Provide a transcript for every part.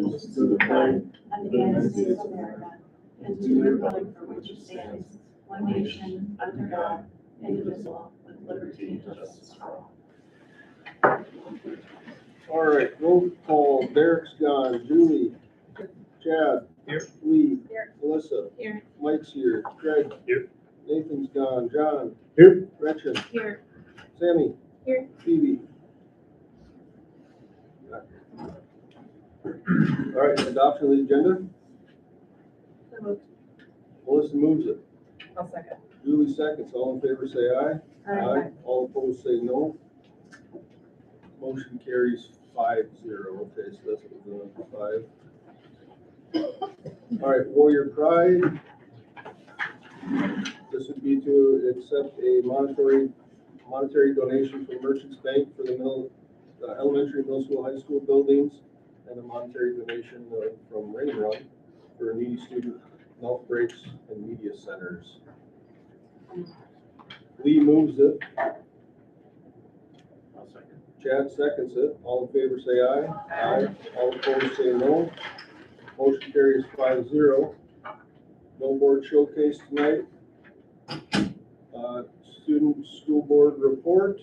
allegiance to the flag of the United States of America and to the republic for which it stands, one nation, under God, indivisible, with liberty and justice for all. All right, roll call. Derek's gone. Julie. Chad. Here. Lee. Here. Melissa. Here. Mike's here. Greg. Here. Nathan's gone. John. Here. Gretchen. Here. Sammy. Here. Phoebe. All right, adoption of the agenda. So moved. Melissa moves it. I'll second. Julie seconds. All in favor say aye. Aye. All opposed say no. Motion carries 5-0. Okay, so that's what we're doing, 5. All right, Warrior Pride. This would be to accept a monetary donation from Merchants Bank for the elementary, middle school, high school buildings, and a monetary donation from Rain Run for needy student mouth breaks and media centers. Lee moves it. I'll second. Chad seconds it. All in favor say aye. Aye. All opposed say no. Motion carries 5-0. No board showcase tonight. Student school board report.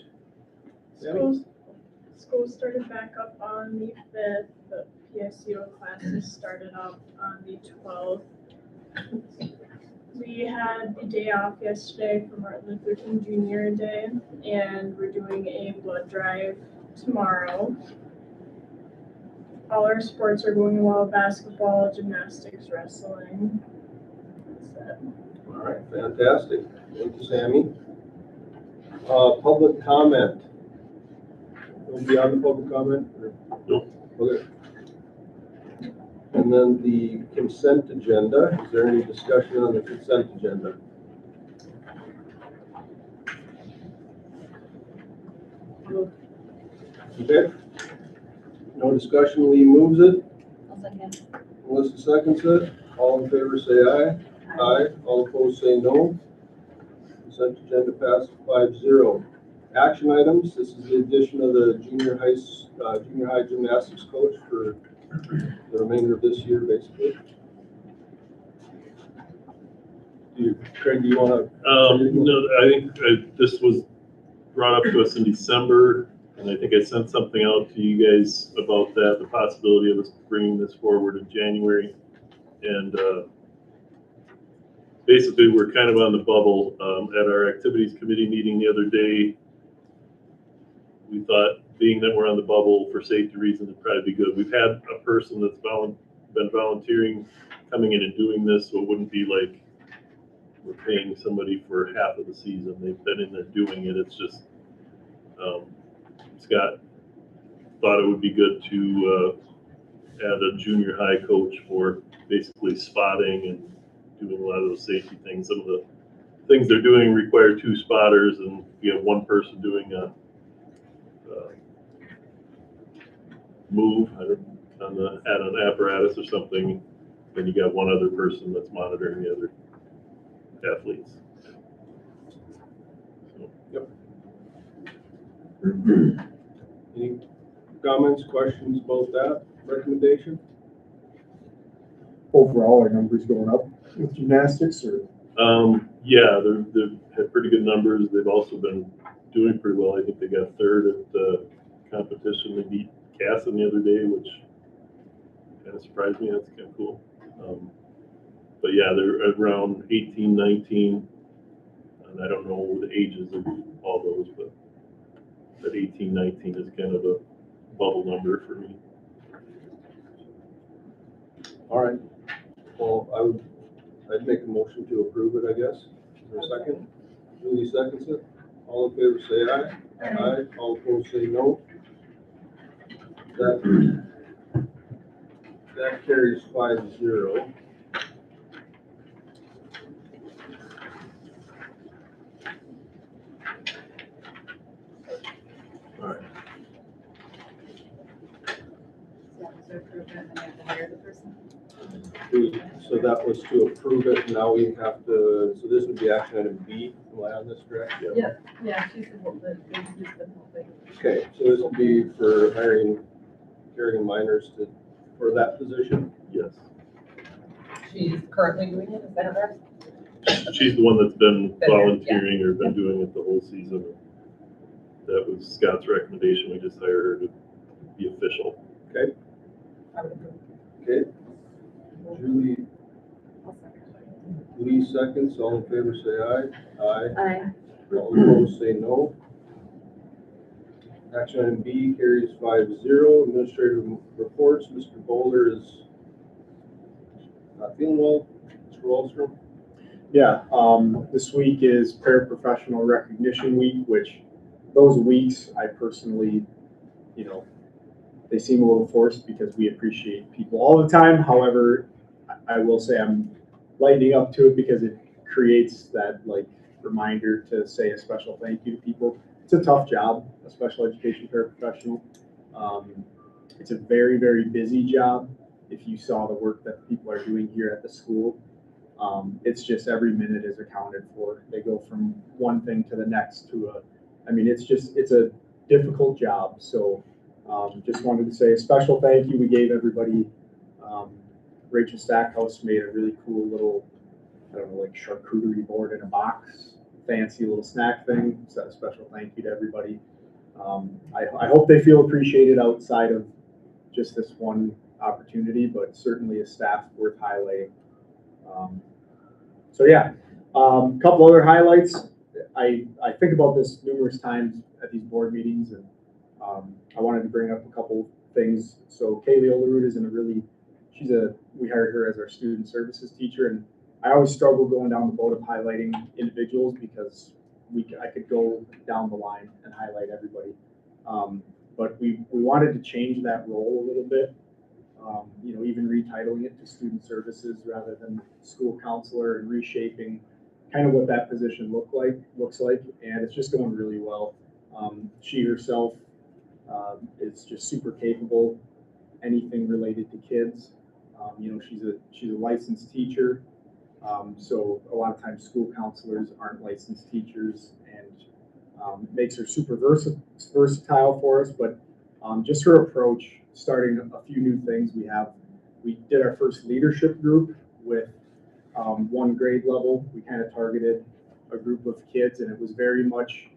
School started back up on the 5th, but PSEO classes started up on the 12th. We had the day off yesterday for Martin Luther King Jr. Day, and we're doing a blood drive tomorrow. All our sports are going well: basketball, gymnastics, wrestling. That's it. All right, fantastic. Thank you, Sammy. Public comment. Nobody on the public comment? Nope. Okay. And then the consent agenda. Is there any discussion on the consent agenda? Okay. No discussion. Lee moves it. I'll second. Melissa seconds it. All in favor say aye. Aye. All opposed say no. Consent agenda passes 5-0. Action items. This is the addition of the junior high gymnastics coach for the remainder of this year, basically. Craig, do you want to? No, I think this was brought up to us in December, and I think I sent something out to you guys about that, the possibility of us bringing this forward in January. And basically, we're kind of on the bubble. At our activities committee meeting the other day, we thought, being that we're on the bubble for safety reasons, it'd probably be good. We've had a person that's been volunteering, coming in and doing this, so it wouldn't be like we're paying somebody for half of the season. They've been in there doing it. It's just, Scott thought it would be good to add a junior high coach for basically spotting and doing a lot of those safety things. Some of the things they're doing require 2 spotters, and you have one person doing a move on an apparatus or something, then you got one other person that's monitoring the other athletes. So. Yep. Any comments, questions about that recommendation? Overall, our numbers going up with gymnastics, or? Yeah, they've had pretty good numbers. They've also been doing pretty well. I think they got 3rd at the competition. They beat Casson the other day, which kind of surprised me. That's kind of cool. But yeah, they're around 18, 19, and I don't know the ages of all those, but that 18, 19 is kind of a bubble number for me. All right. Well, I'd make a motion to approve it, I guess. Is there a second? Julie seconds it. All in favor say aye. Aye. All opposed say no. That carries 5-0. All right. So that was to approve it. Now we have to, so this would be action item B. Am I on this correct? Yeah, she said that she's been helping. Okay, so this would be for hiring minors to for that position? Yes. She's currently doing it, is that correct? She's the one that's been Been there, yeah. volunteering or been doing it the whole season. That was Scott's recommendation. We just hired her to be official. I would approve. Okay. Julie, Lee seconds, all in favor say aye. Aye. Aye. All opposed say no. Action item B carries 5-0. Administrative reports, Mr. Boulder is not feeling well. Mr. Wallstrom? Yeah, this week is Paraprofessional Recognition Week, which those weeks I personally, they seem a little forced because we appreciate people all the time. However, I will say I'm lightening up to it because it creates that reminder to say a special thank you to people. It's a tough job, a special education paraprofessional. It's a very, very busy job. If you saw the work that people are doing here at the school, it's just every minute is accounted for. They go from one thing to the next it's a difficult job. So just wanted to say a special thank you. We gave everybody, Rachel Stackhouse made a really cool little, charcuterie board in a box, fancy little snack thing. So a special thank you to everybody. I hope they feel appreciated outside of just this one opportunity, but certainly a staff worth highlighting. A couple other highlights. I think about this numerous times at these board meetings, and I wanted to bring up a couple things. So Kaylee Olerud is we hired her as our student services teacher, and I always struggle going down the boat of highlighting individuals because I could go down the line and highlight everybody. But we wanted to change that role a little bit. Even retitling it to student services rather than school counselor, and reshaping kind of what that position looks like, and it's just going really well. She herself is just super capable, anything related to kids. She's a licensed teacher, so a lot of times school counselors aren't licensed teachers, and it makes her super versatile for us. But just her approach, starting a few new things. We did our first leadership group with one grade level. We kind of targeted a group of kids, and it was very much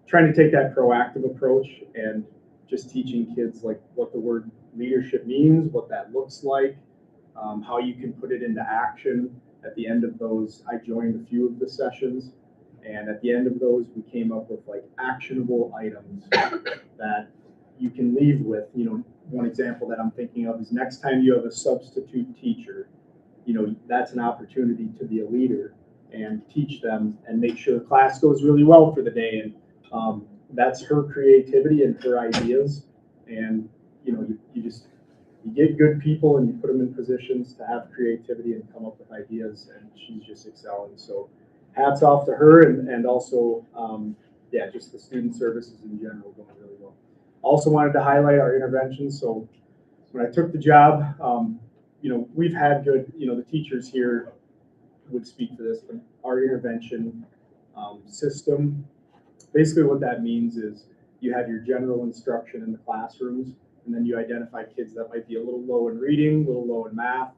trying to take that proactive approach and just teaching kids what the word leadership means, what that looks like, how you can put it into action. At the end of those, I joined a few of the sessions, and at the end of those, we came up with actionable items that you can leave with. One example that I'm thinking of is next time you have a substitute teacher, that's an opportunity to be a leader and teach them and make sure the class goes really well for the day. And that's her creativity and her ideas. And, you get good people and you put them in positions to have creativity and come up with ideas, and she's just excelling. So hats off to her, and also, just the student services in general going really well. Also wanted to highlight our interventions. So when I took the job, we've had good, the teachers here would speak to this, but our intervention system, basically what that means is you have your general instruction in the classrooms, and then you identify kids that might be a little low in reading, a little low in math,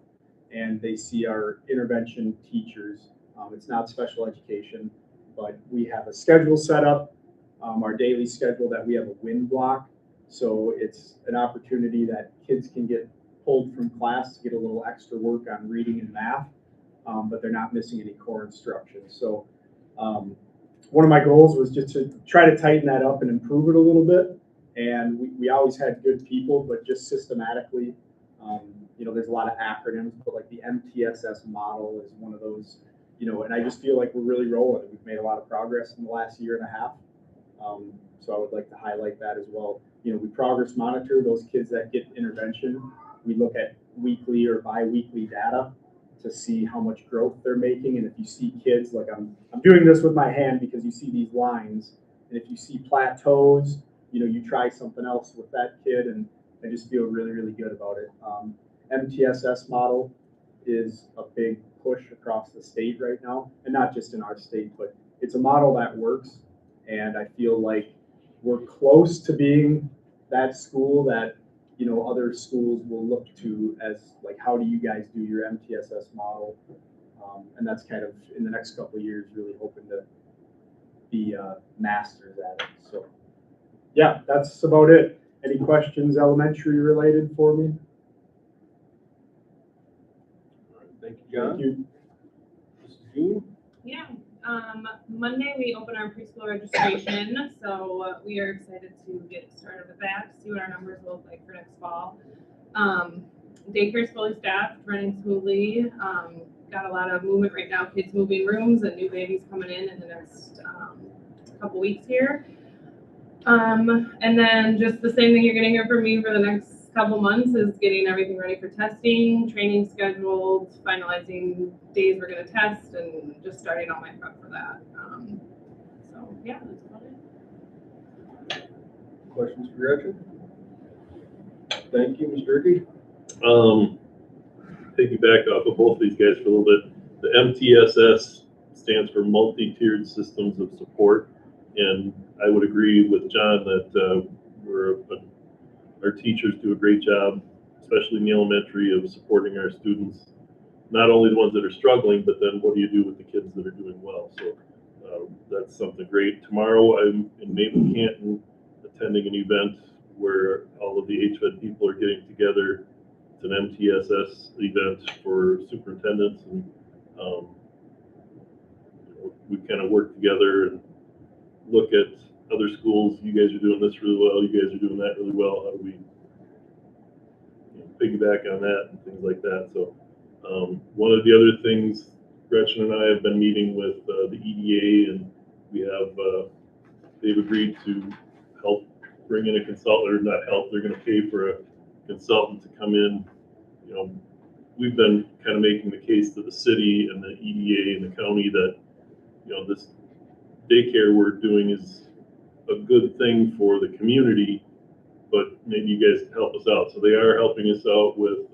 and they see our intervention teachers. It's not special education, but we have a schedule set up, our daily schedule, that we have a win block. So it's an opportunity that kids can get pulled from class to get a little extra work on reading and math, but they're not missing any core instruction. So one of my goals was just to try to tighten that up and improve it a little bit. And we always had good people, but just systematically, there's a lot of acronyms, but the MTSS model is one of those, and I just feel like we're really rolling. We've made a lot of progress in the last year and a half. So I would like to highlight that as well. We progress monitor those kids that get intervention. We look at weekly or bi-weekly data to see how much growth they're making. And if you see kids, I'm doing this with my hand because you see these lines, and if you see plateaus, you try something else with that kid, and I just feel really, really good about it. MTSS model is a big push across the state right now, and not just in our state, but it's a model that works. And I feel like we're close to being that school that, you know, other schools will look to as like, how do you guys do your MTSS model? And that's kind of in the next couple of years, really hoping to be masters at it. So yeah, that's about it. Any questions elementary related for me? Thank you, John. Thank you. Mrs. June? Yeah, Monday we open our preschool registration, so we are excited to get started with that, see what our numbers look like for next fall. Daycare is fully staffed, running smoothly. Got a lot of movement right now, kids moving rooms and new babies coming in the next couple weeks here. And then just the same thing you're gonna hear from me for the next couple months is getting everything ready for testing, training scheduled, finalizing days we're gonna test, and just starting all my prep for that. So yeah, that's about it. Questions for Gretchen? Thank you, Mr. Durkee. Piggyback off of both these guys for a little bit. The MTSS stands for Multi-Tiered Systems of Support, and I would agree with John that our teachers do a great job, especially in the elementary, of supporting our students. Not only the ones that are struggling, but then what do you do with the kids that are doing well? So that's something great. Tomorrow I'm in Maple Canton attending an event where all of the HVED people are getting together. It's an MTSS event for superintendents, and we kind of work together and look at other schools. You guys are doing this really well. You guys are doing that really well. How do we piggyback on that and things like that? So one of the other things, Gretchen and I have been meeting with the EDA, and we have they've agreed to help bring in a consultant, or not help. They're going to pay for a consultant to come in. You know, we've been kind of making the case to the city and the EDA and the county that, you know, this daycare we're doing is a good thing for the community, but maybe you guys can help us out. So they are helping us out with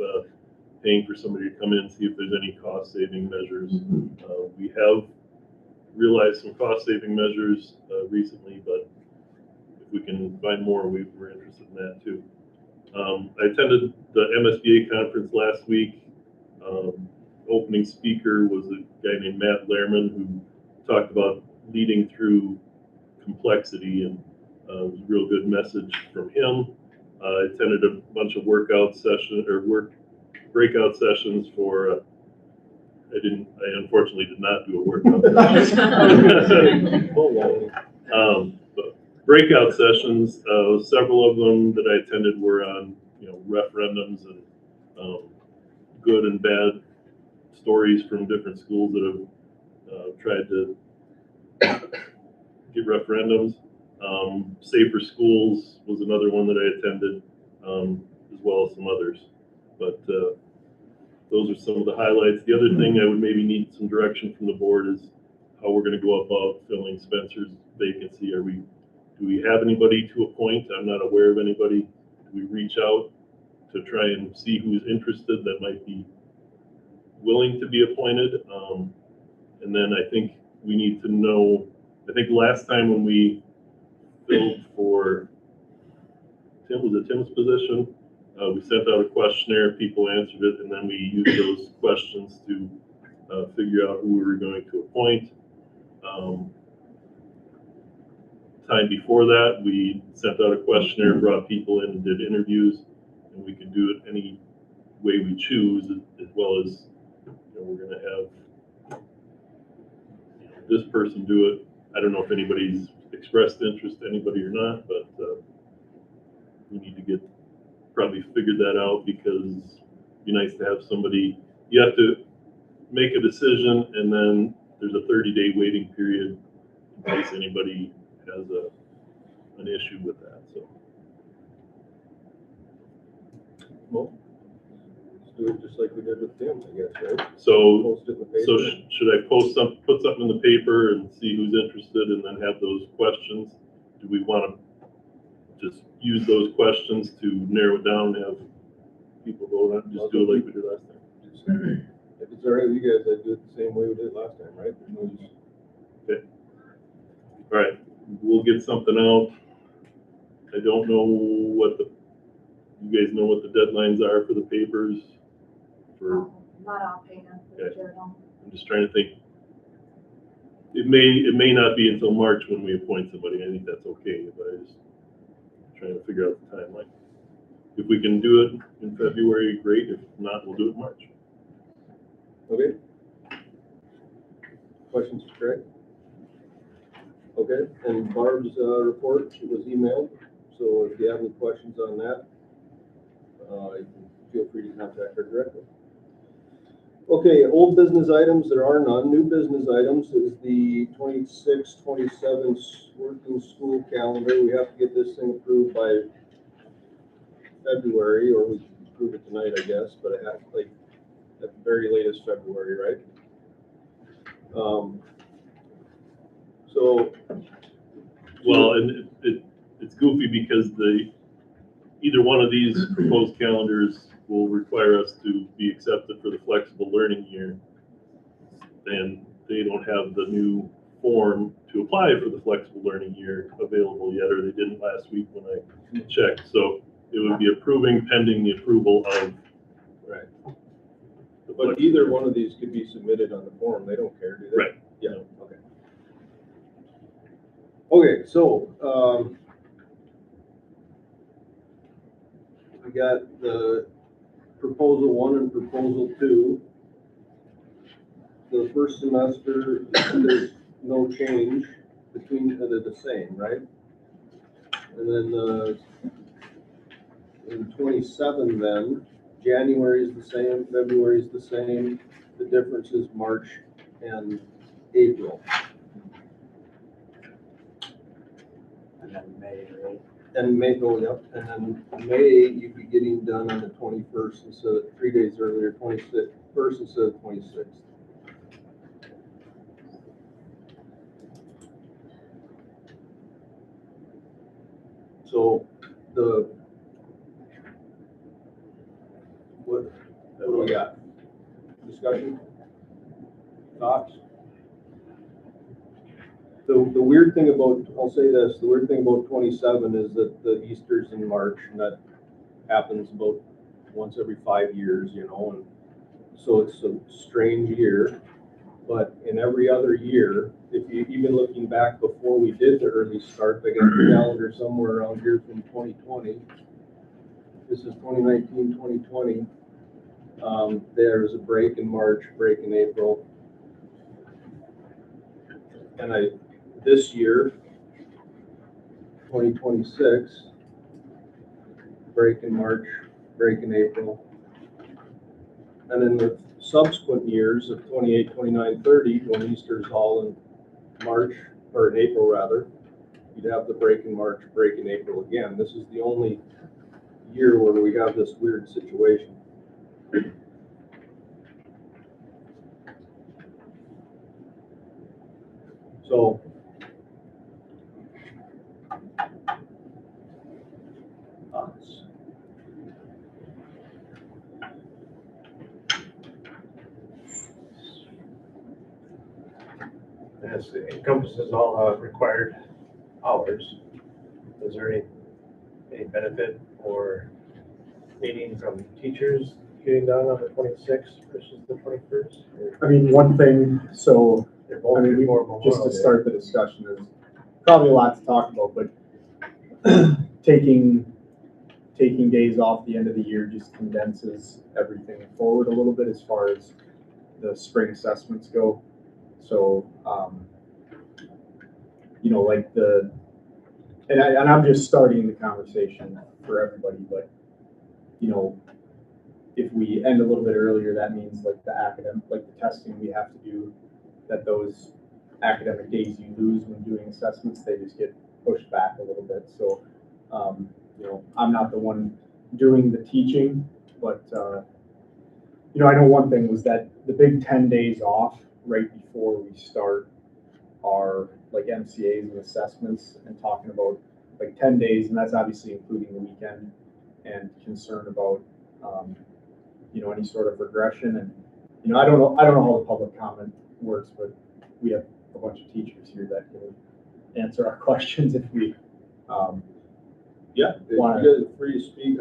paying for somebody to come in and see if there's any cost saving measures. We have realized some cost saving measures recently, but if we can find more, we're interested in that too. I attended the MSBA conference last week. Opening speaker was a guy named Matt Lehrman, who talked about leading through complexity, and it was a real good message from him. I attended a bunch of breakout sessions for, I unfortunately did not do a workout session. But breakout sessions, several of them that I attended were on, you know, referendums and good and bad stories from different schools that have tried to get referendums. Safer Schools was another one that I attended, as well as some others. But those are some of the highlights. The other thing I would maybe need some direction from the board is how we're going to go about filling Spencer's vacancy. Do we have anybody to appoint? I'm not aware of anybody. Do we reach out to try and see who's interested that might be willing to be appointed? And then I think we need to know, I think last time when we filled for Tim's position, we sent out a questionnaire, people answered it, and then we used those questions to figure out who we were going to appoint. Time before that, we sent out a questionnaire, brought people in and did interviews, and we can do it any way we choose, as well as, you know, we're going to have this person do it. I don't know if anybody's expressed interest, anybody or not, but we need to probably figure that out, because it'd be nice to have somebody. You have to make a decision, and then there's a 30-day waiting period in case anybody has an issue with that. So, Well, let's do it just like we did with Tim, I guess, right? so Post it in the paper. So should I put something in the paper and see who's interested, and then have those questions? Do we want to just use those questions to narrow it down and have people vote on it? Just do it like we did last time. If it's all right with you guys, I'd do it the same way we did last time, right? Okay. All right, we'll get something out. I don't know what the you guys know what the deadlines are for the papers? For, Not offhand, for the Okay. journal. I'm just trying to think. It may not be until March when we appoint somebody. I think that's okay, but I just trying to figure out the timeline. If we can do it in February, great. If not, we'll do it in March. Okay. Questions for Craig? Okay, and Barb's report, she was emailed, so if you have any questions on that, you can feel free to contact her directly. Okay, old business items, there are none. New business items is the 26-27 working school calendar. We have to get this thing approved by February, or we can approve it tonight, I guess, but it has, like, at the very latest February, right? So, Well, and it's goofy because either one of these proposed calendars will require us to be accepted for the flexible learning year. And they don't have the new form to apply for the flexible learning year available yet, or they didn't last week when I checked. So it would be approving pending the approval of. right. the But flexible either learning. one of these could be submitted on the form, they don't care, do they? Right. Yeah, okay. Okay, so, we got the proposal 1 and proposal 2. The first semester, there's no change between, they're the same, right? And then, in 27 then, January is the same, February is the same, the difference is March and April. And then May, right? And May, oh, yep, and then May, you'd be getting done on the 21st instead of 3 days earlier, 21st instead of 26th. So, what do we got? Discussion? Thoughts? The weird thing about, I'll say this, the weird thing about 27 is that the Easter's in March, and that happens about once every 5 years, you know, and so it's a strange year. But in every other year, if you, even looking back before we did the early start, I got the calendar somewhere around here from 2020. This is 2019, 2020. There was a break in March, break in April. And this year, 2026, break in March, break in April. And then the subsequent years of 28, 29, 30, when Easter's all in March, or in April rather, you'd have the break in March, break in April again. This is the only year where we have this weird situation. So, This encompasses all required hours. Is there any benefit or meeting from teachers getting done on the 26th versus the 21st? I mean, one thing, so, They're both I mean, before just Memorial to Day. start the discussion, there's probably a lot to talk about, but taking days off the end of the year just condenses everything forward a little bit as far as the spring assessments go. So, you know, like and I'm just starting the conversation for everybody, but, you know, if we end a little bit earlier, that means like the testing we have to do, that those academic days you lose when doing assessments, they just get pushed back a little bit. So, you know, I'm not the one doing the teaching, but, you know, I know one thing was that the big 10 days off right before we start our like MCAs and assessments, and talking about like 10 days, and that's obviously including the weekend, and concern about, you know, any sort of regression. And, you know, I don't know how the public comment works, but we have a bunch of teachers here that can answer our questions if we, yeah, you Wanna- guys are free to speak.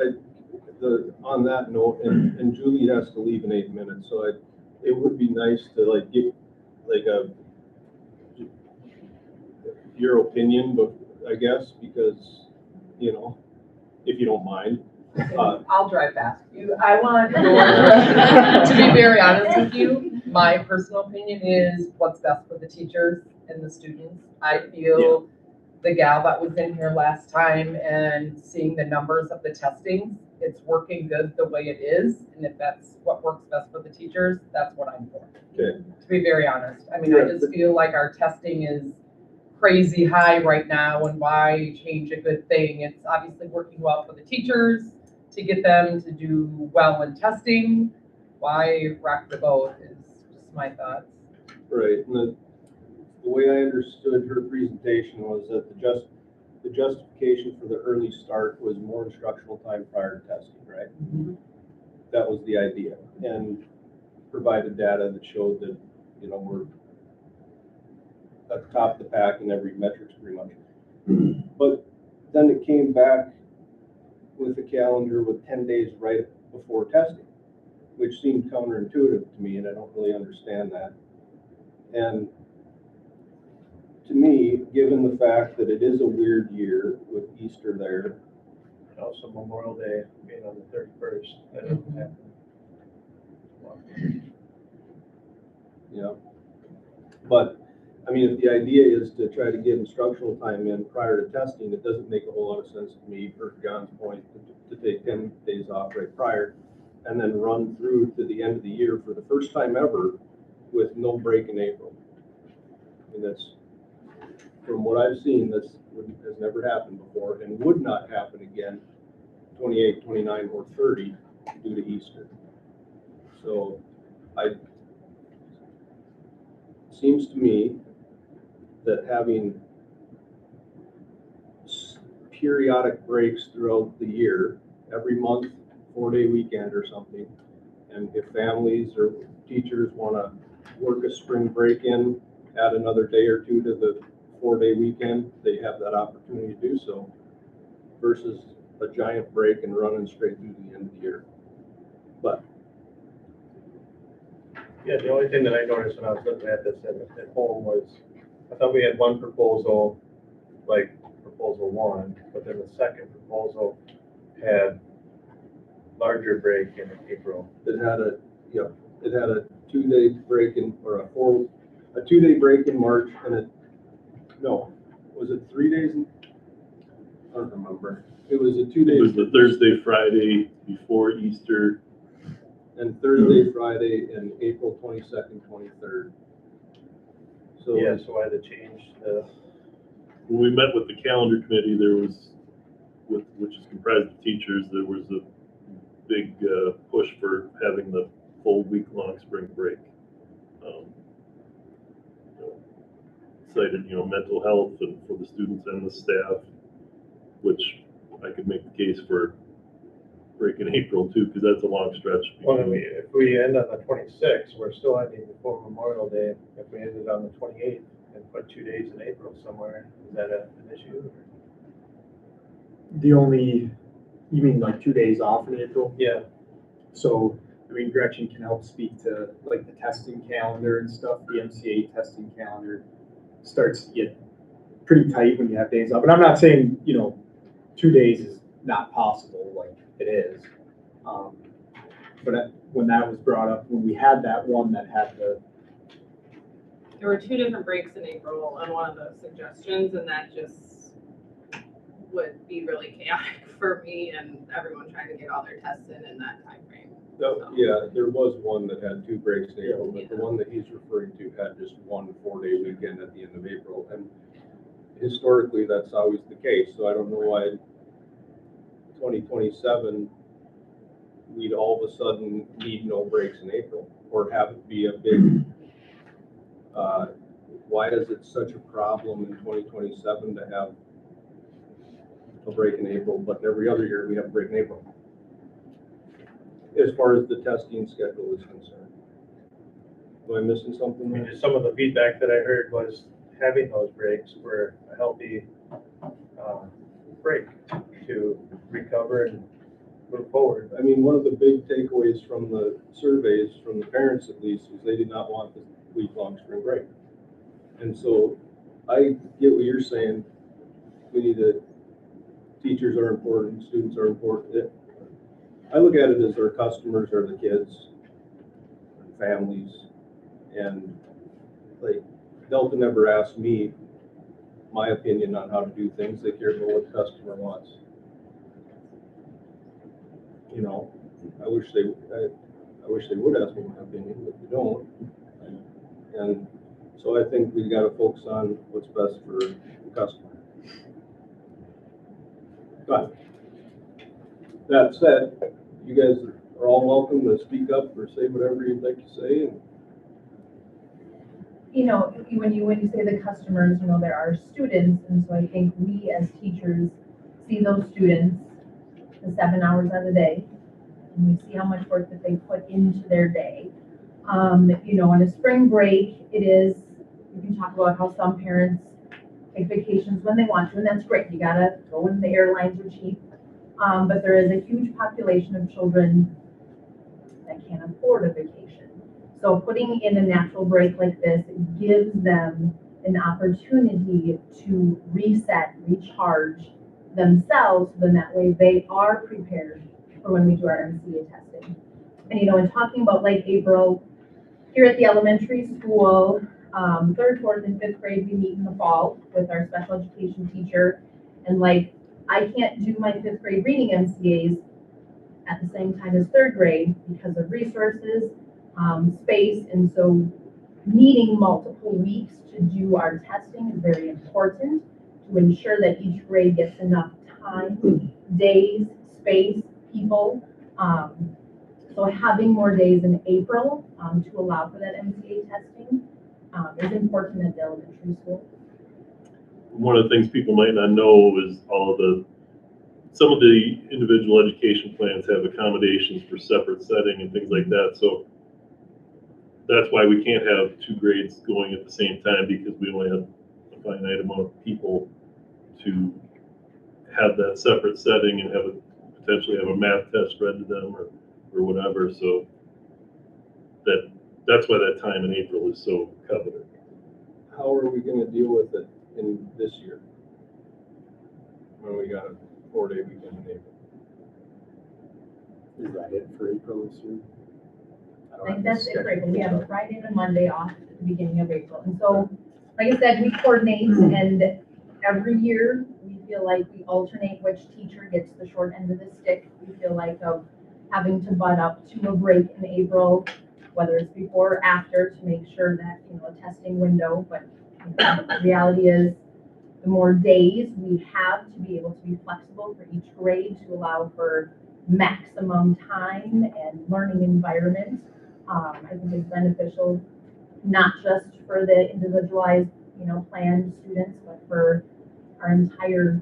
on that note, and Julie has to leave in 8 minutes, so it would be nice to like get like your opinion, but I guess, because, you know, if you don't mind. I'll drive fast. I want your, to be very honest with you, my personal opinion is what's best for the teachers and the students. I feel the gal that was in here last time and seeing the numbers of the testing, it's working good the way it is. And if that's what works best for the teachers, that's what I'm for. Okay. To be very honest. I mean, I just feel like our testing is crazy high right now, and why change a good thing? It's obviously working well for the teachers to get them to do well in testing. Why rock the boat is just my thoughts. Right, and the way I understood her presentation was that the justification for the early start was more instructional time prior to testing, right? That was the idea, and provided data that showed that, you know, we're at the top of the pack in every metrics pretty much. But then it came back with a calendar with 10 days right before testing, which seemed counterintuitive to me, and I don't really understand that. And to me, given the fact that it is a weird year with Easter there, And also Memorial Day being on the 31st, that doesn't happen. yeah. But, I mean, if the idea is to try to get instructional time in prior to testing, it doesn't make a whole lot of sense to me, for John's point, to take 10 days off right prior and then run through to the end of the year for the first time ever with no break in April. And that's, from what I've seen, this has never happened before and would not happen again 28, 29, or 30 due to Easter. So seems to me that having periodic breaks throughout the year, every month, 4-day weekend or something, and if families or teachers want to work a spring break in, add another day or two to the 4-day weekend, they have that opportunity to do so, versus a giant break and running straight through the end of the year. But Yeah, the only thing that I noticed when I was looking at this at home was, I thought we had one proposal, like proposal 1, but then the second proposal had larger break in April. it had a 2-day break in, or a 2-day break in March, and was it 3 days? I don't remember. It was a 2 It was days, the Thursday, Friday before Easter. and Thursday, Friday, and April 22nd, 23rd. So Yeah, so why the change, When we met with the calendar committee, there was, which is comprised of teachers, there was a big push for having the full week-long spring break. Cited, mental health and for the students and the staff, which I could make the case for break in April too, because that's a long stretch. well, if we end on the 26th, we're still ending before Memorial Day. If we ended on the 28th and put 2 days in April somewhere, is that an issue? You mean like 2 days off in April? Yeah, So, I mean, Gretchen can help speak to like the testing calendar and stuff. The MCA testing calendar starts to get pretty tight when you have days off. And I'm not saying, 2 days is not possible, like it is. But when that was brought up, when we had that one that had There were 2 different breaks in April on one of the suggestions, and that just would be really chaotic for me and everyone trying to get all their tests in that time frame. yeah, there was one that had 2 breaks in April, but the one that he's referring to had just one 4-day weekend at the end of April. And historically, that's always the case, so I don't know why 2027, we'd all of a sudden need no breaks in April, or have it be a big, why is it such a problem in 2027 to have a break in April, but every other year we have a break in April? As far as the testing schedule is concerned. Am I missing something I mean, there? just some of the feedback that I heard was having those breaks were a healthy break to recover and move forward. I mean, one of the big takeaways from the surveys, from the parents at least, is they did not want the week-long spring break. And so I get what you're saying. We need to, teachers are important, students are important. I look at it as our customers are the kids, and families, and like Delta never asked me my opinion on how to do things. They care about what the customer wants. You know, I wish they would ask me my opinion, but they don't. And so I think we gotta focus on what's best for the customer. But that said, you guys are all welcome to speak up or say whatever you'd like to say. And you know, when you say the customers, you know, there are students, and so I think we as teachers see those students the 7 hours out of the day, and we see how much work that they put into their day. You know, on a spring break, it is, you can talk about how some parents take vacations when they want to, and that's great. You gotta go when the airlines are cheap. But there is a huge population of children that can't afford a vacation. So putting in a natural break like this gives them an opportunity to reset, recharge themselves, so then that way they are prepared for when we do our MCA testing. And you know, in talking about like April, here at the elementary school, 3rd, 4th, and 5th grade, we meet in the fall with our special education teacher. And like, I can't do my 5th grade reading MCAs at the same time as 3rd grade because of resources, space, and so needing multiple weeks to do our testing is very important to ensure that each grade gets enough time, days, space, people. So having more days in April to allow for that MCA testing is important at the elementary school. One of the things people might not know is some of the individual education plans have accommodations for separate setting and things like that. So that's why we can't have 2 grades going at the same time, because we only have a finite amount of people to have that separate setting and potentially have a math test read to them or whatever. So that's why that time in April is so coveted. how are we gonna deal with it in this year? When we got a 4-day weekend in April. Is that it for April this year? I think that's it for April. We have a Friday and a Monday off at the beginning of April. And so, like I said, we coordinate, and every year we feel like we alternate which teacher gets the short end of the stick. We feel like of having to butt up to a break in April, whether it's before or after, to make sure that, you know, a testing window. But the reality is, the more days we have to be able to be flexible for each grade to allow for maximum time and learning environment, I think is beneficial, not just for the individualized, you know, planned students, but for our entire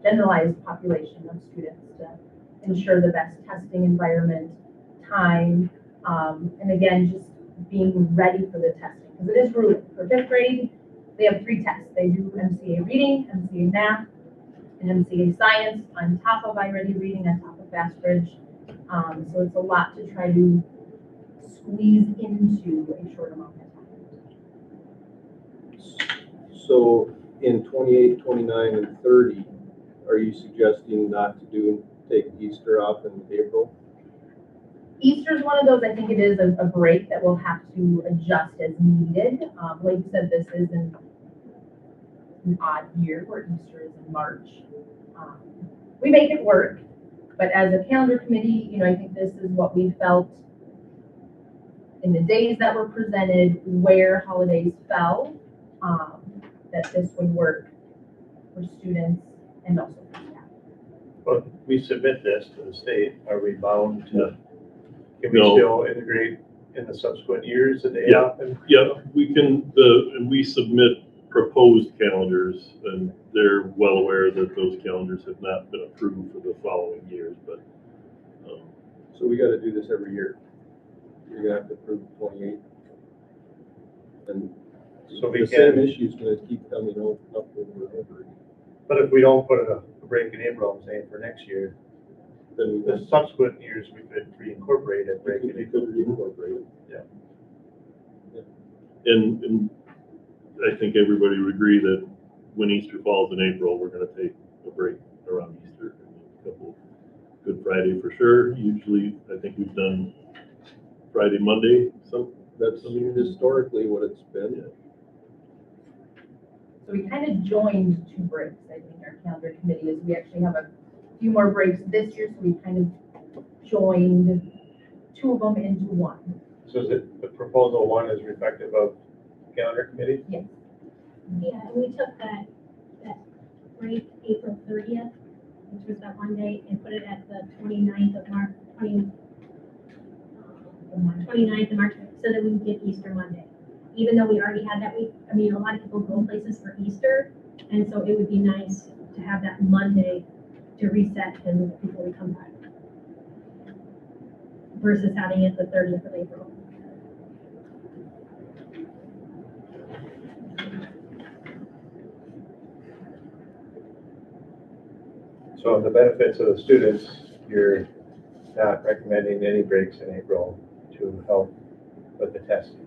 generalized population of students to ensure the best testing environment, time, and again, just being ready for the testing, because it is grueling. For 5th grade, they have 3 tests. They do MCA reading, MCA math, and MCA science on top of iReady reading, on top of FastBridge. So it's a lot to try to squeeze into a short amount of time. So in 28, 29, and 30, are you suggesting not to take Easter off in April? Easter's one of those, I think it is a break that we'll have to adjust as needed. Like you said, this is an odd year where Easter is in March. We make it work, but as a calendar committee, you know, I think this is what we felt in the days that were presented, where holidays fell, that this would work for students and also for staff. But we submit this to the state, are we bound to, can we No. still integrate in the subsequent years the day Yeah. off? And Yeah, we can, and we submit proposed calendars, and they're well aware that those calendars have not been approved for the following years, but, So we gotta do this every year. You're gonna have to approve 28. And So we the same can, issue's gonna keep coming up over and over again. but if we don't put a break in April, I'm saying for next year, then we The subsequent years, we could reincorporate a break in could April. reincorporate it. And I think everybody would agree that when Easter falls in April, we're gonna take a break around Easter. A couple, Good Friday for sure. Usually, I think we've done Friday, Monday, That's historically what it's been. So we kind of joined two breaks, I think, our calendar committee is, we actually have a few more breaks this year, so we kind of joined two of them into one. So is it, the proposal one is reflective of calendar committee? Yeah, and we took that break April 30th, which was that one day, and put it at the 29th of March, 29th of March, so that we can get Easter Monday. Even though we already had that week, I mean, a lot of people go places for Easter, and so it would be nice to have that Monday to reset and before we come back. Versus having it the 30th of April. So the benefits of the students, you're not recommending any breaks in April to help with the testing.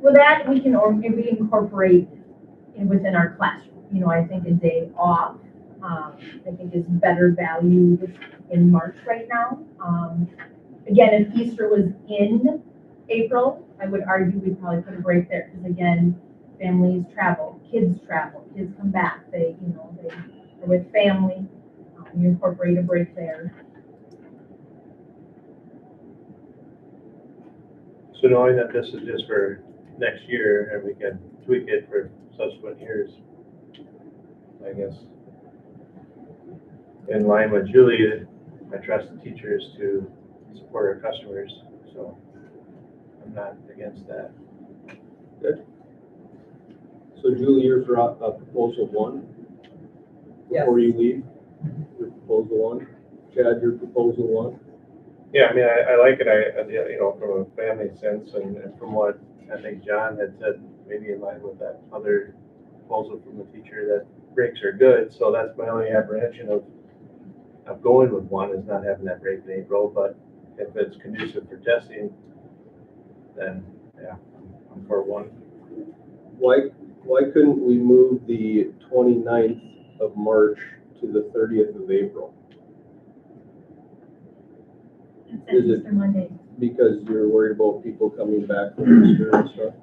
Well, that we can incorporate within our classroom. You know, I think a day off, I think is better valued in March right now. Again, if Easter was in April, I would argue we'd probably put a break there, because again, families travel, kids come back, they are with family, you incorporate a break there. So knowing that this is just for next year and we can tweak it for subsequent years, I guess. In line with Julie, I trust the teachers to support our customers, so I'm not against that. Good. So Julie, you're for proposal one? Yes. Before you leave, your proposal one? Chad, your proposal one? Yeah, I mean, I like it, from a family sense and from what I think John had said, maybe in line with that other proposal from the teacher, that breaks are good, so that's my only apprehension of going with one, is not having that break in April, but if it's conducive for testing, then, yeah, I'm for one. Why couldn't we move the 29th of March to the 30th of April? That's Is it- Easter Monday. Because you're worried about people coming back from Easter and stuff?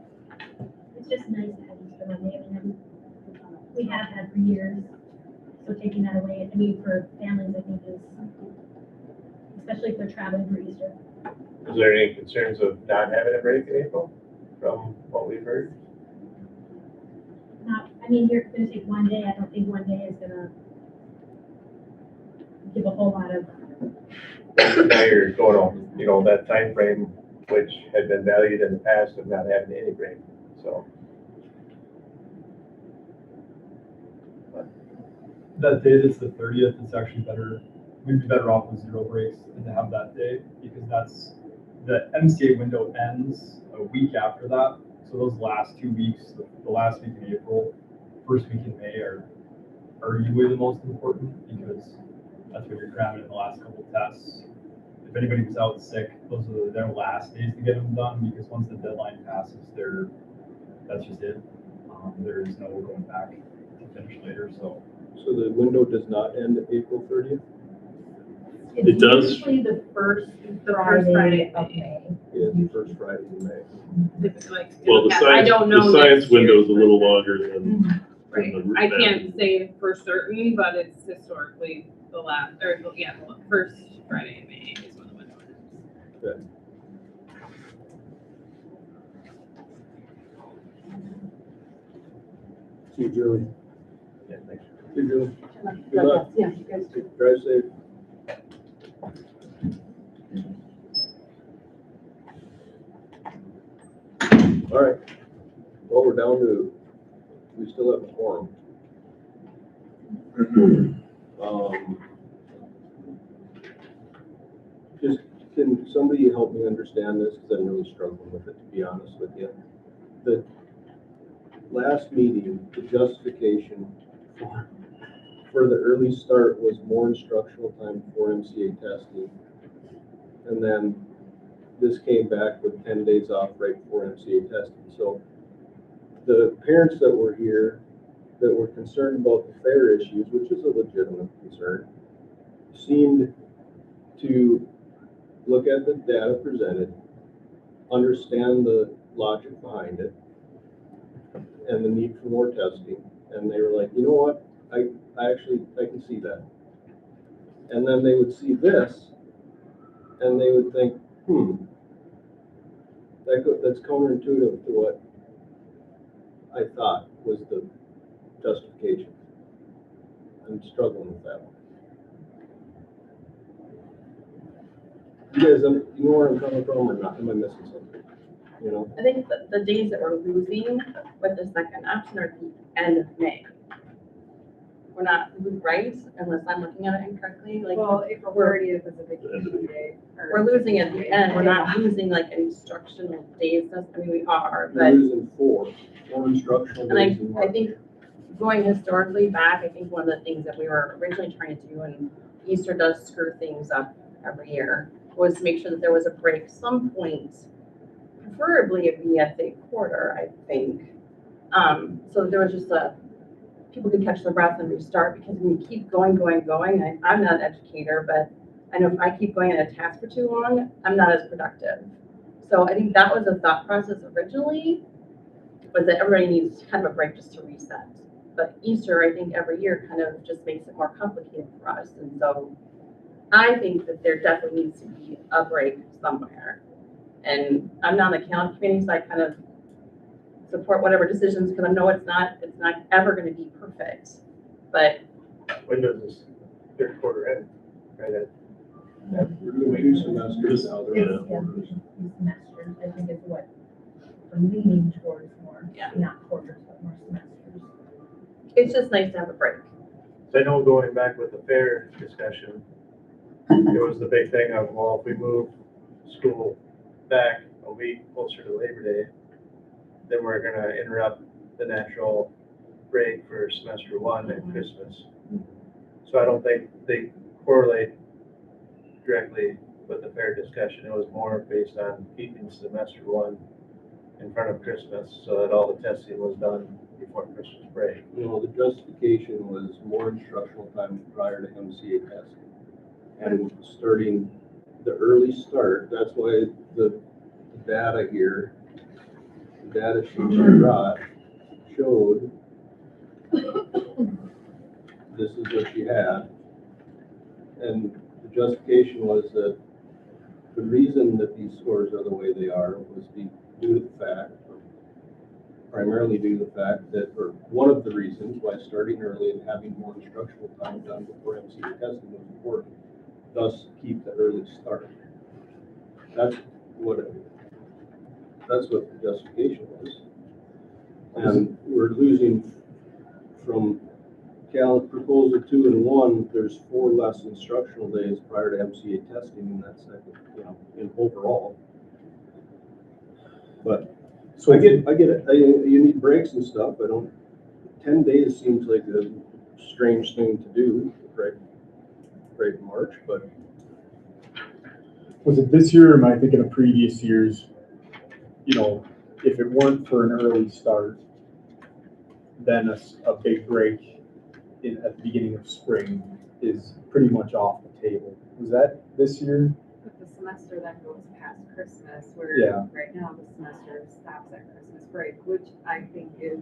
It's just nice to have Easter Monday. I mean, we have had for years. So taking that away, I mean, for families, I think is, especially if they're traveling for Easter. Is there any concerns of not having a break in April from what we've heard? Not, I mean, you're gonna take one day. I don't think one day is gonna give a whole lot of, Now you're going on, that time frame which had been valued in the past of not having any break, so. That day that's the 30th, it's actually better, we'd be better off with 0 breaks than to have that day, because the MCA window ends a week after that. So those last 2 weeks, the last week in April, first week in May are arguably the most important, because that's when you're cramming in the last couple of tests. If anybody was out sick, those are their last days to get them done, because once the deadline passes, that's just it. There is no going back to finish later, so. So the window does not end at April 30th? It does. It's usually the first Friday Friday of May. Yeah, the first Friday in May. Well, the I science, don't know the science next year. window is a little longer than. Right, than the I root can't say for certain, but it's historically the first Friday in May is when the window ends. See you, Julie. Yeah, thanks. See you, Julie. Good luck. Yeah, you guys do. Drive safe. All right. Well, we're down to, we still have a quorum. Just, can somebody help me understand this? Because I'm really struggling with it, to be honest with you. The last meeting, the justification for the early start was more instructional time for MCA testing. And then this came back with 10 days off right before MCA testing. So the parents that were here that were concerned about the fare issues, which is a legitimate concern, seemed to look at the data presented, understand the logic behind it, and the need for more testing. And they were like, you know what, I can see that. And then they would see this, and they would think, that's counterintuitive to what I thought was the justification. I'm struggling with that one. You guys, you know where I'm coming from or not? Am I missing something? You know? I think the days that we're losing with the second option are at the end of May. We're not right, unless I'm looking at it incorrectly, like. Well, April 30th is a vacation day. We're losing at the end, we're not losing like instructional days, I mean, we are, You're but, losing four instructional and days in I March. think going historically back, I think one of the things that we were originally trying to do, and Easter does screw things up every year, was to make sure that there was a break some point, preferably it'd be at the quarter, I think. So there was just people could catch their breath and restart, because when you keep going, I'm not an educator, but I know if I keep going at a task for too long, I'm not as productive. So I think that was the thought process originally, was that everybody needs kind of a break just to reset. But Easter, I think every year kind of just makes it more complicated for us. And so I think that there definitely needs to be a break somewhere. And I'm not on the calendar committee, so I kind of support whatever decisions, because I know it's not ever going to be perfect. But When does this third quarter end? Right We're doing 2 semesters now. They're It's, not yeah, quarters. these semesters, I think is what we're leaning towards more, Yeah. not quarters, but more semesters. it's just nice to have a break. So I know going back with the fair discussion, it was the big thing of, well, if we move school back a week closer to Labor Day, then we're gonna interrupt the natural break for semester 1 and Christmas. So I don't think they correlate directly with the fair discussion. It was more based on keeping semester 1 in front of Christmas so that all the testing was done before Christmas break. You know, the justification was more instructional time prior to MCA testing. And starting the early start, that's why the data here, the data sheet you brought showed this is what you had. And the justification was that the reason that these scores are the way they are was due to the fact, primarily due to the fact that, or one of the reasons why starting early and having more instructional time done before MCA testing was important, thus keep the early start. That's what the justification was. And we're losing from proposal 2 and 1, there's 4 less instructional days prior to MCA testing in that second, in overall. But so I get it. You need breaks and stuff. 10 days seems like a strange thing to do, right in March, but. Was it this year, or am I thinking of previous years? If it weren't for an early start, then a big break at the beginning of spring is pretty much off the table. Was that this year? But the semester that goes past Christmas, where right now the semester stops at Christmas break, which I think is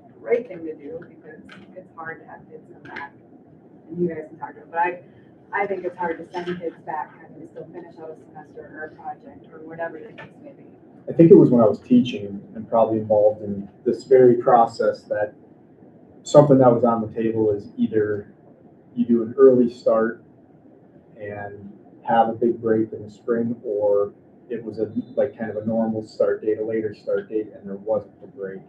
the right thing to do, because it's hard to have kids come back. And you guys can talk about it, but I think it's hard to send kids back having to still finish out a semester or a project or whatever the case may be. I think it was when I was teaching and probably involved in this very process that something that was on the table is either you do an early start and have a big break in the spring, or it was kind of a normal start date, a later start date, and there wasn't a break.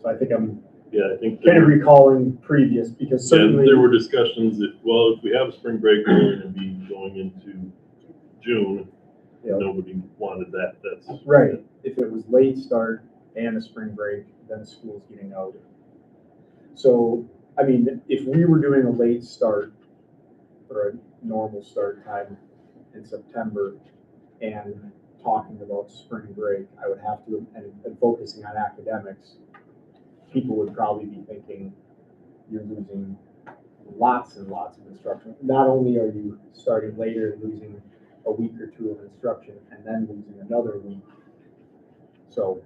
So I think I'm I think kind of recalling previous, because certainly there were discussions that, well, if we have a spring break, we're going to be going into June. Nobody wanted that. That's right. If it was late start and a spring break, then school's getting out. So I mean, if we were doing a late start or a normal start time in September and talking about spring break, I would have to, and focusing on academics, people would probably be thinking you're losing lots and lots of instruction. Not only are you starting later and losing a week or two of instruction and then losing another week. So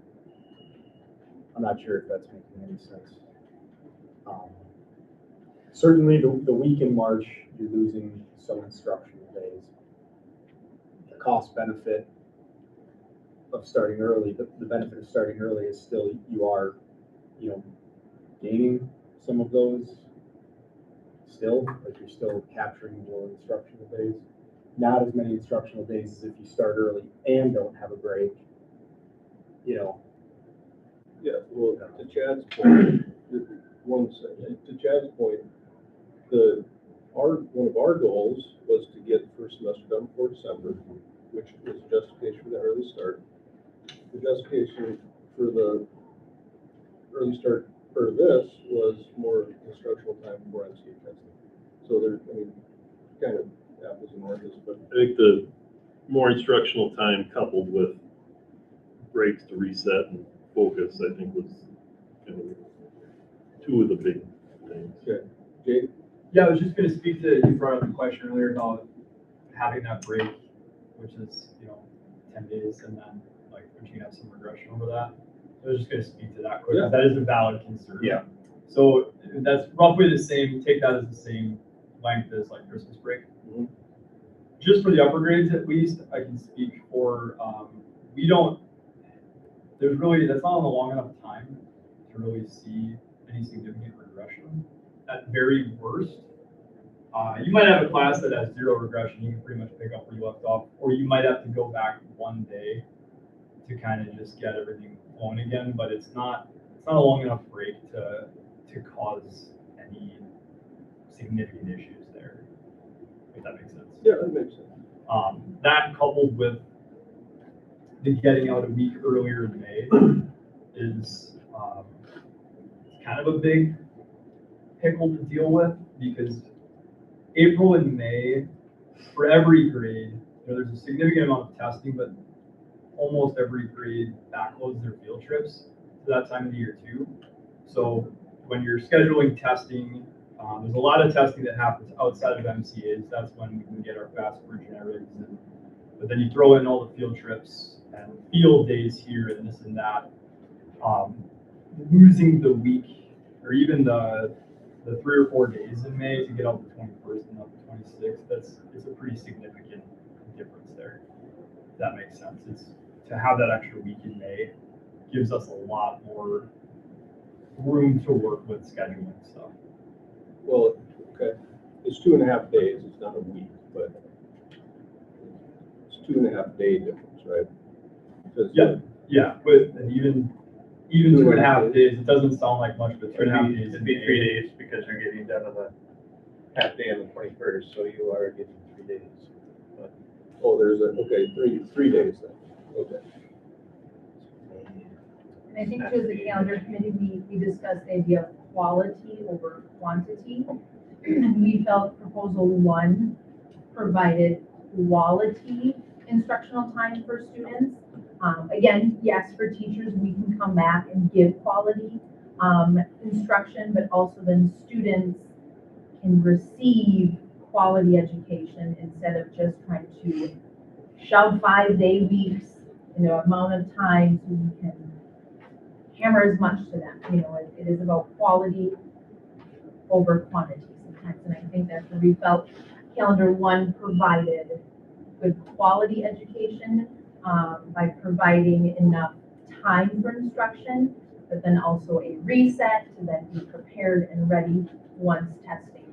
I'm not sure if that's making any sense. Certainly the week in March, you're losing some instructional days. The cost benefit of starting early, the benefit of starting early is still you are, gaining some of those still, like you're still capturing more instructional days. Not as many instructional days as if you start early and don't have a break. Yeah, well, to Chad's point, one second, to Chad's point, one of our goals was to get the first semester done before December, which was justification for the early start. The justification for the early start for this was more instructional time for MCA testing. So they're, kind of apples and oranges, but I think the more instructional time coupled with breaks to reset and focus, I think was kind of two of the big things. okay. Jake? Yeah, I was just gonna speak to, you brought up the question earlier about having that break, which is, 10 days, and then would you have some regression over that? So I was just gonna speak to that quick, Yeah. that is a valid concern. Yeah. So that's roughly the same, take that as the same length as Christmas break. Mhm. Just for the upper grades at least, I can speak for, that's not a long enough time to really see any significant regression. At very worst, you might have a class that has zero regression, you can pretty much pick up where you left off, or you might have to go back one day to kind of just get everything flowing again, but it's not a long enough break to cause any significant issues there, if that makes sense. Yeah, that makes sense. That coupled with the getting out a week earlier in May is kind of a big pickle to deal with, because April and May, for every grade, there's a significant amount of testing, but almost every grade backloads their field trips to that time of the year too. So when you're scheduling testing, there's a lot of testing that happens outside of MCAs. That's when we can get our fast for generics. But then you throw in all the field trips and field days here and this and that. Losing the week or even the 3 or 4 days in May to get out the 21st and out the 26th, it's a pretty significant difference there. If that makes sense. It's to have that extra week in May gives us a lot more room to work with scheduling stuff. Well, okay, it's 2.5 days, it's not a week, but it's 2.5 day difference, right? Because Yeah, but even 2.5 days, it doesn't sound like much, but 2.5 days. It'd be 3 days because you're getting done on the half day on the 21st, so you are getting 3 days. But oh, there's three days then, okay. And I think too, as a calendar committee, we discussed the idea of quality over quantity. And we felt proposal 1 provided quality instructional time for students. Again, yes, for teachers, we can come back and give quality instruction, but also then students can receive quality education instead of just trying to shove 5-day weeks, amount of time so we can hammer as much to them. It is about quality over quantity sometimes, and I think that's where we felt calendar 1 provided good quality education by providing enough time for instruction, but then also a reset to then be prepared and ready once testing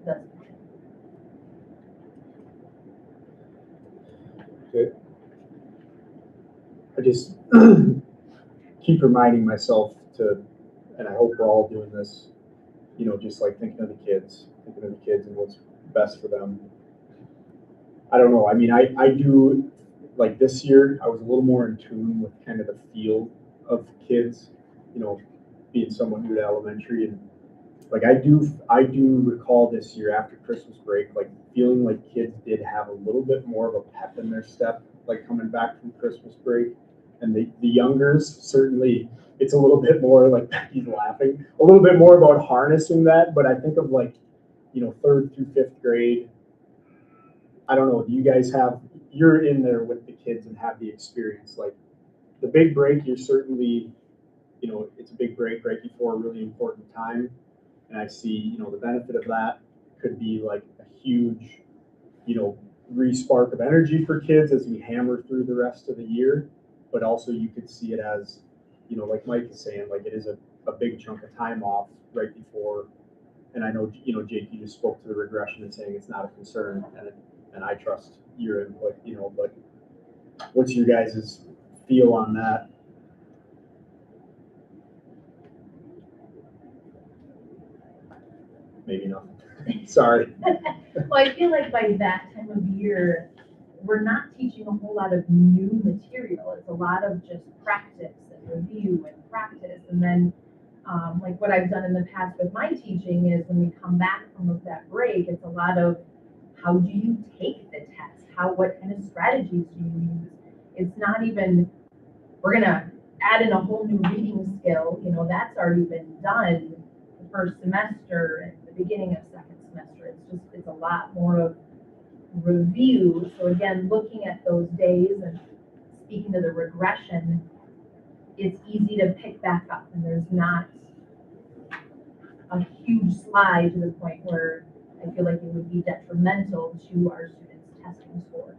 does begin. Okay. I just keep reminding myself to, and I hope we're all doing this, just like thinking of the kids and what's best for them. I don't know. I mean, I do, like this year, I was a little more in tune with kind of the feel of kids, being someone new to elementary. And like I do recall this year after Christmas break, like feeling like kids did have a little bit more of a pep in their step, like coming back from Christmas break. And the youngers, certainly, it's a little bit more like Becky's laughing, a little bit more about harnessing that. But I think of like, 3rd through 5th grade. I don't know if you guys you're in there with the kids and have the experience. Like the big break, you're certainly, it's a big break right before a really important time. And I see, the benefit of that could be like a huge, re-spark of energy for kids as we hammer through the rest of the year. But also you could see it as, like Mike is saying, like it is a big chunk of time off right before. And I know, Jake, you just spoke to the regression and saying it's not a concern, and I trust your input, but what's your guys' feel on that? Maybe nothing. Sorry. Well, I feel like by that time of year, we're not teaching a whole lot of new material. It's a lot of just practice and review and practice. And then, like what I've done in the past with my teaching is when we come back from that break, it's a lot of how do you take the test? What kind of strategies do you use? It's not even, we're gonna add in a whole new reading skill. That's already been done the first semester and the beginning of second semester. It's a lot more of review. So again, looking at those days and speaking to the regression, it's easy to pick back up, and there's not a huge slide to the point where I feel like it would be detrimental to our students' testing scores.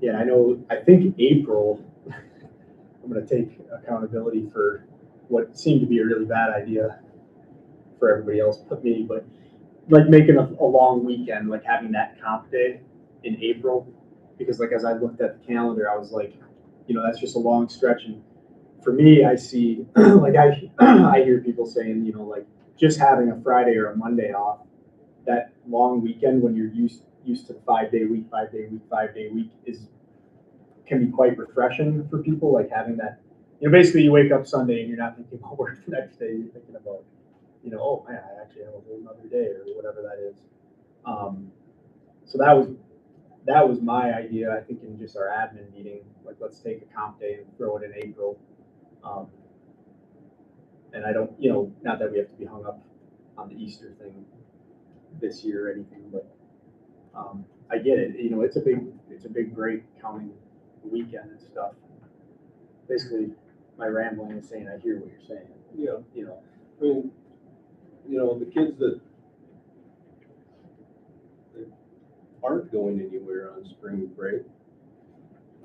Yeah, I think April, I'm going to take accountability for what seemed to be a really bad idea for everybody else but me, but like making a long weekend, like having that comp day in April, because like as I looked at the calendar, I was like, that's just a long stretch. And for me, I see, like I hear people saying, like just having a Friday or a Monday off, that long weekend when you're used to 5-day week, 5-day week can be quite refreshing for people. Like having that, basically you wake up Sunday and you're not thinking about work the next day. You're thinking about, oh man, I actually have a whole other day or whatever that is. So that was my idea. I think in just our admin meeting, like let's take a comp day and throw it in April. And I don't, not that we have to be hung up on the Easter thing this year or anything, but I get it. It's a big break counting the weekend and stuff. Basically, my rambling is saying I hear what you're saying. Yeah. I mean, the kids that aren't going anywhere on spring break,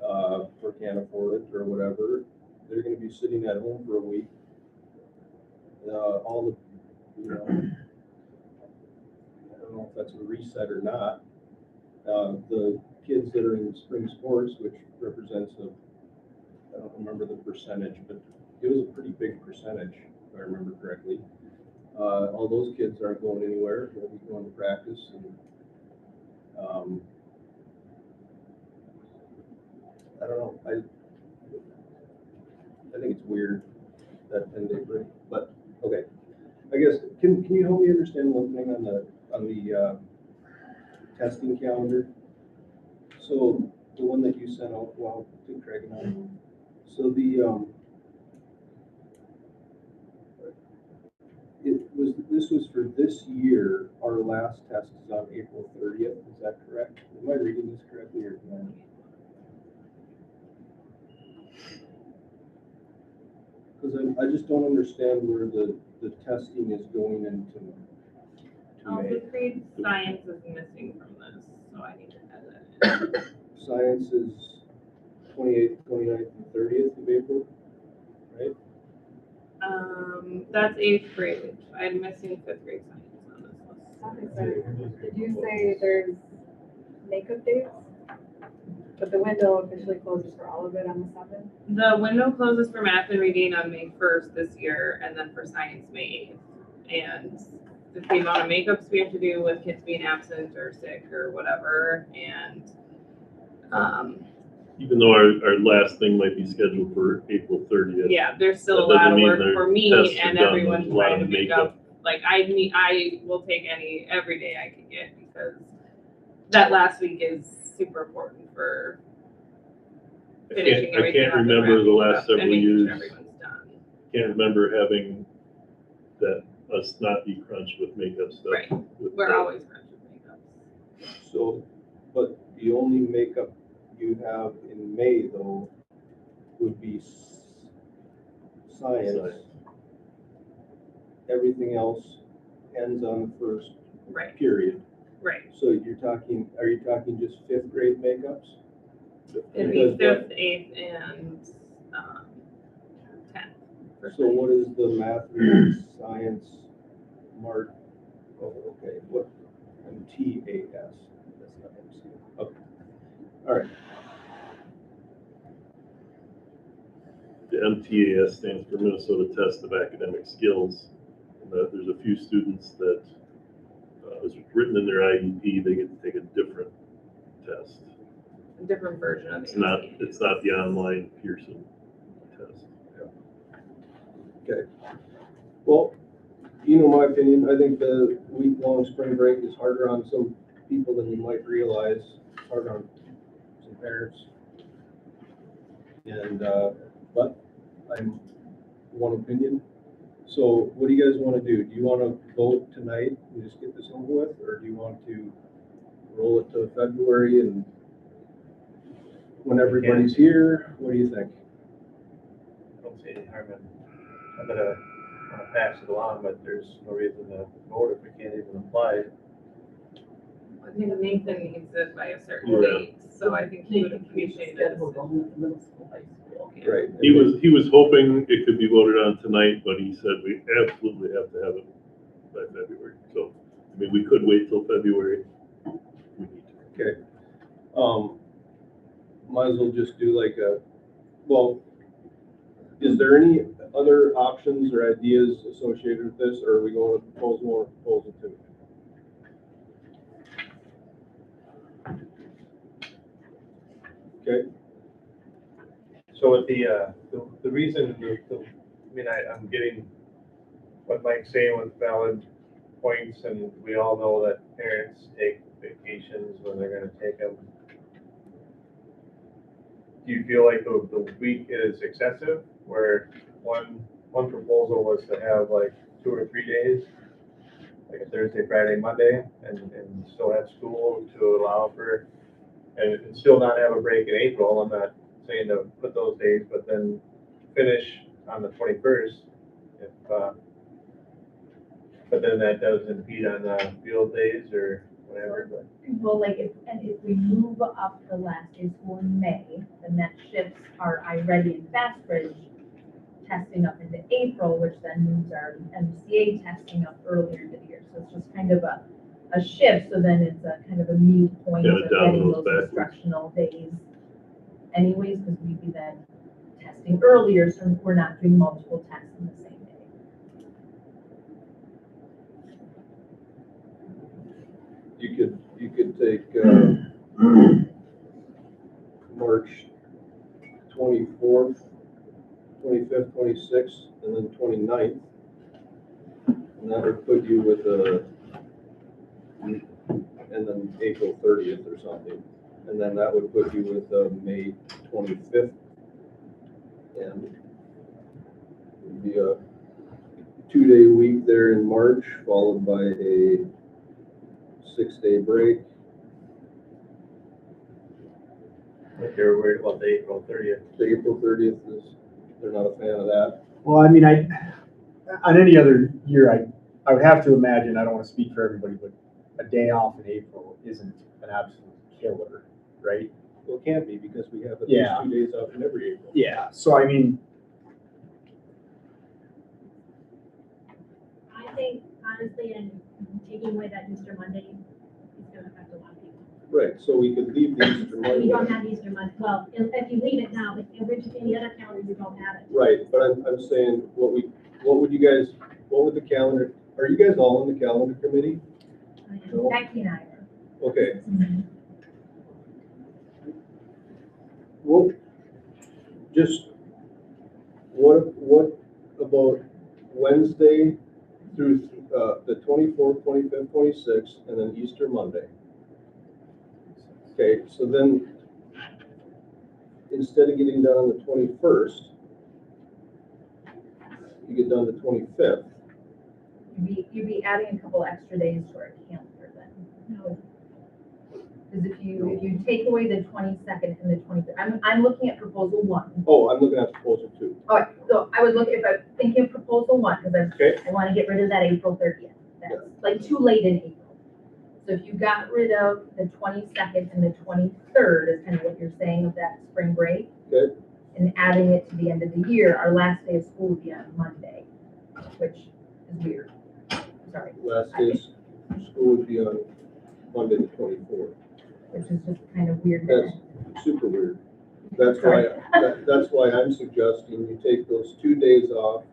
or can't afford it or whatever, they're going to be sitting at home for a week. All the, I don't know if that's a reset or not. The kids that are in spring sports, which represents I don't remember the percentage, but it was a pretty big percentage, if I remember correctly. All those kids aren't going anywhere. They'll be going to practice, and I don't know. I think it's weird, that 10-day break. But okay, I guess can you help me understand one thing on the testing calendar? So the one that you sent out, well, to Craig and I. So this was for this year. Our last test is on April 30th. Is that correct? Am I reading this correctly or not? Because I just don't understand where the testing is going into May. The grade science is missing from this, so I need to add that in. Science is 28th, 29th, and 30th of April, right? That's 8th grade. I'm missing 5th grade science on this list. Did you say there's makeup dates? But the window officially closes for all of it on the 7th? The window closes for math and reading on May 1st this year, and then for science, May 8th. And the amount of makeups we have to do with kids being absent or sick or whatever, and even though our last thing might be scheduled for April 30th. Yeah, there's still a That lot doesn't of mean work their for me tests are and done. everyone There's a lot trying to of make makeup. up. Like I will take every day I can get because that last week is super important for finishing I everything. can't up and remember the wrapping it last up and several making sure years. everyone's done. Can't remember having that, us not be crunched with makeup stuff. Right. with We're the- always crunched with makeups. So, but the only makeup you have in May though would be science. Everything else ends on the first Right. period. Right. So are you talking just fifth grade makeups? It'd be Because that- 5th, 8th, and 10th. for So science. what is the math, reading, science, mark, oh, okay, what, MTAS, that's not MC, okay, all right. The MTAS stands for Minnesota Test of Academic Skills. And there's a few students that it's written in their IEP, they get to take a different test. A different version of It's not the online Pearson test. Okay. Well, you know my opinion, I think the week-long spring break is harder on some people than you might realize, it's harder on some parents. And, but I'm one opinion. So what do you guys want to do? Do you want to vote tonight and just get this over with? Or do you want to roll it to February and when everybody's here, what do you think? I don't see any harm in, I'm gonna pass it along, but there's no reason to vote if we can't even apply. I think Nathan needs it by a certain Yeah. date, so I think he would appreciate it. Middle school, high school. Yeah. Right. He was hoping it could be voted on tonight, but he said we absolutely have to have it by February. So, I mean, we could wait till February. We need to. Okay. Might as well just do like well, is there any other options or ideas associated with this, or are we going to proposal one or proposal two? Okay, So with the reason, I mean, I'm getting what Mike's saying with valid points, and we all know that parents take vacations when they're gonna take them. Do you feel like the week is excessive, where one proposal was to have like 2 or 3 days? Like a Thursday, Friday, Monday, and still have school to allow for, and still not have a break in April. I'm not saying to put those days, but then finish on the 21st. But then that does impede on field days or whatever, but. Well, like if we move up the last day of school in May, then that shifts our iReady and FastBridge testing up into April, which then moves our MCA testing up earlier in the year. So it's just kind of a shift, so then it's a kind of a mute point Yeah, of getting dominoes those backwards. instructional days anyways, because we'd be then testing earlier, so we're not doing multiple tests in the same day. you could take March 24th, 25th, 26th, and then 29th. And that would put you with and then April 30th or something. And then that would put you with May 25th. And it would be a 2-day week there in March, followed by a 6-day break. If you're worried about the April 30th. The April 30th is, they're not a fan of that. Well, I mean, on any other year, I would have to imagine, I don't want to speak for everybody, but a day off in April isn't an absolute killer, right? Well, it can't be because we have at least Yeah. 2 days off in every April. Yeah, so I mean, I think honestly, and taking away that Easter Monday is gonna affect a lot of people. Right, so we could leave the Easter We Monday. don't have Easter Monday, well, if you leave it now, if any other calendar, you don't have it. Right, but I'm saying, what would the calendar, are you guys all in the calendar committee? No? Becky and I are. Okay, What, just, what about Wednesday through, the 24th, 25th, 26th, and then Easter Monday? Okay, so then, instead of getting done on the 21st, you get done the 25th. You'd be adding a couple extra days to our calendar then. Because if you take away the 22nd and the 23rd, I'm looking at proposal 1. Oh, I'm looking at proposal 2. All right, so I was looking, if I'm thinking of proposal 1, because Okay. I want to get rid of that April 30th. That's like too late in April. So if you got rid of the 22nd and the 23rd is kind of what you're saying of that spring break. Okay. And adding it to the end of the year, our last day of school would be on Monday, which is weird. Sorry, Last day of school would be on Monday the 24th. which is just kind of weird. That's super weird. That's why, that's why I'm suggesting you take those 2 days off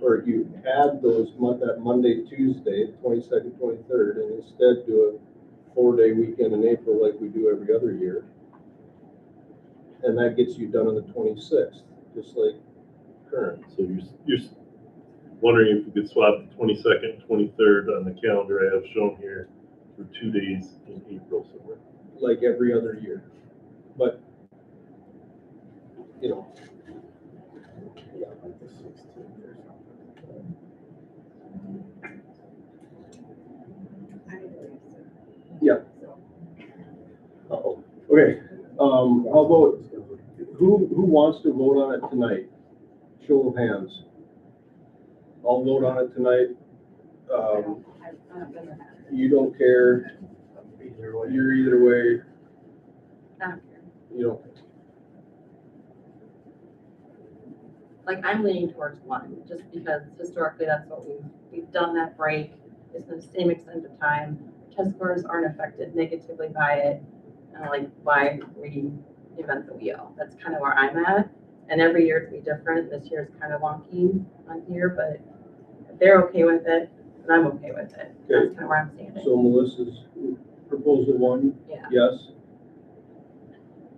or you add that Monday, Tuesday, 22nd, 23rd, and instead do a 4-day weekend in April like we do every other year. And that gets you done on the 26th, just like current. So you're wondering if we could swap the 22nd, 23rd on the calendar I have shown here for 2 days in April somewhere. Like every other year. But, you know, yeah. Uh-oh. Okay, how about, who wants to vote on it tonight? Show of hands. I'll vote on it tonight. You don't care, Either way. you're either way, I don't care. you don't. Like, I'm leaning towards 1, just because historically that's what we've done that break. It's the same extent of time. Test scores aren't affected negatively by it. Like, why reinvent the wheel? That's kind of where I'm at. And every year it's be different. This year's kind of wonky on here, but if they're okay with it, and I'm okay with it. That's kind of where I'm standing. So Melissa's proposal 1, Yeah. yes?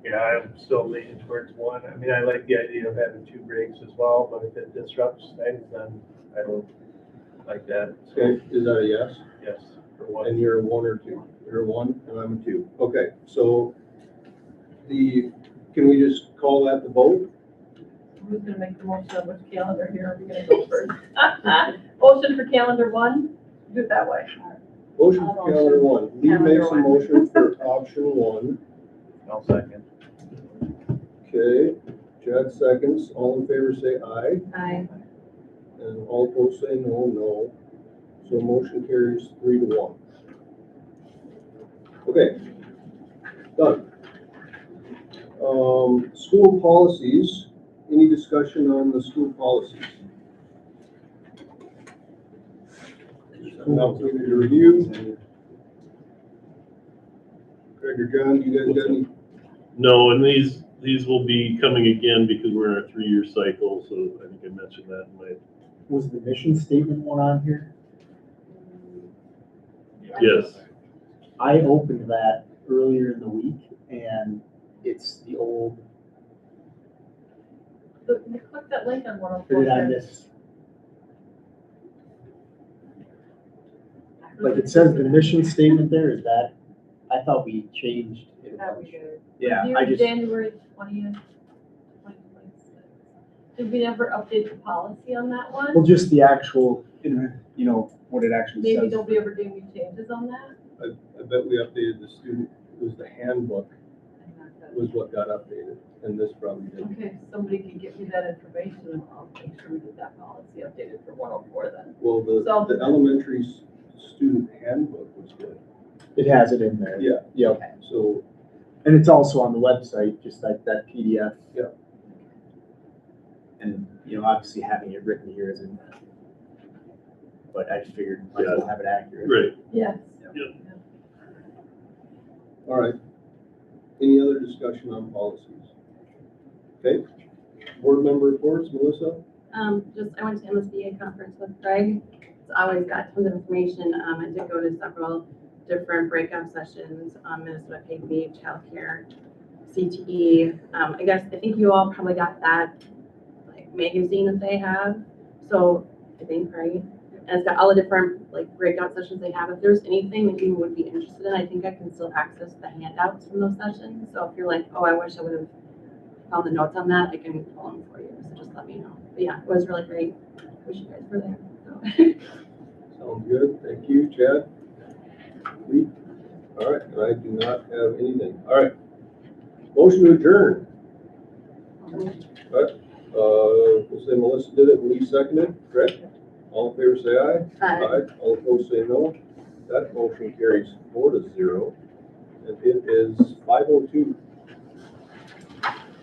Yeah, I'm still leaning towards 1. I mean, I like the idea of having 2 breaks as well, but if it disrupts things, then I don't like that. So, Okay, is that a yes? yes, for 1. And you're a 1 or 2? You're a 1 and I'm a 2. Okay, so can we just call that the vote? Who's gonna make the motion on which calendar here are we gonna go first? Motion for calendar 1, do it that way. Motion for calendar 1. Lee makes a motion for option 1. I'll second. Okay, Chad seconds. All in favor say aye. Aye. And all opposed say no. So motion carries 3-1. Okay, done. School policies. Any discussion on the school policies? Now, we need to review. Greg or John, you guys got any? No, and these will be coming again because we're in our 3-year cycle, so I think I mentioned that in my. Was the mission statement one on here? Yes. I opened that earlier in the week and it's the old, Click that link on 104. or did I miss? Like it says the mission statement there, is that, I thought we changed it. a That we bunch. did. Yeah, Review I just, January 20th, 2026. Did we never update the policy on that one? well, just the actual, you know, what it actually Maybe says. nobody ever gave me changes on that? I bet we updated the student, it was the handbook was what got updated, and this probably didn't. Okay, somebody can get me that information and I'll make sure we get that policy updated for 104 then. Well, So- the elementary student handbook was good. It has it in there. Yeah. Yep. So, And it's also on the website, just like that PDF. Yeah. And, you know, obviously having it written here isn't, but I just figured might as well have it accurate. Right. Yes. all right. Any other discussion on policies? Okay. Board member reports, Melissa? I went to MSBA conference with Greg. It's always got tons of information. I did go to several different breakout sessions on Minnesota Paid Leave, childcare, CTE. I think you all probably got that like magazine that they have. So I think, right? And it's got all the different like breakout sessions they have. If there's anything that you would be interested in, I think I can still access the handouts from those sessions. So if you're like, oh, I wish I would have found the notes on that, I can pull them for you. So just let me know. But yeah, it was really great. Wish you guys were there. So. Sounds good. Thank you, Chad. Lee? All right, and I do not have anything. All right. Motion to adjourn. All right. We'll say Melissa did it, Lee seconded, correct? All in favor say aye. Aye. All opposed say no. That motion carries 4-0. And it is 5:02.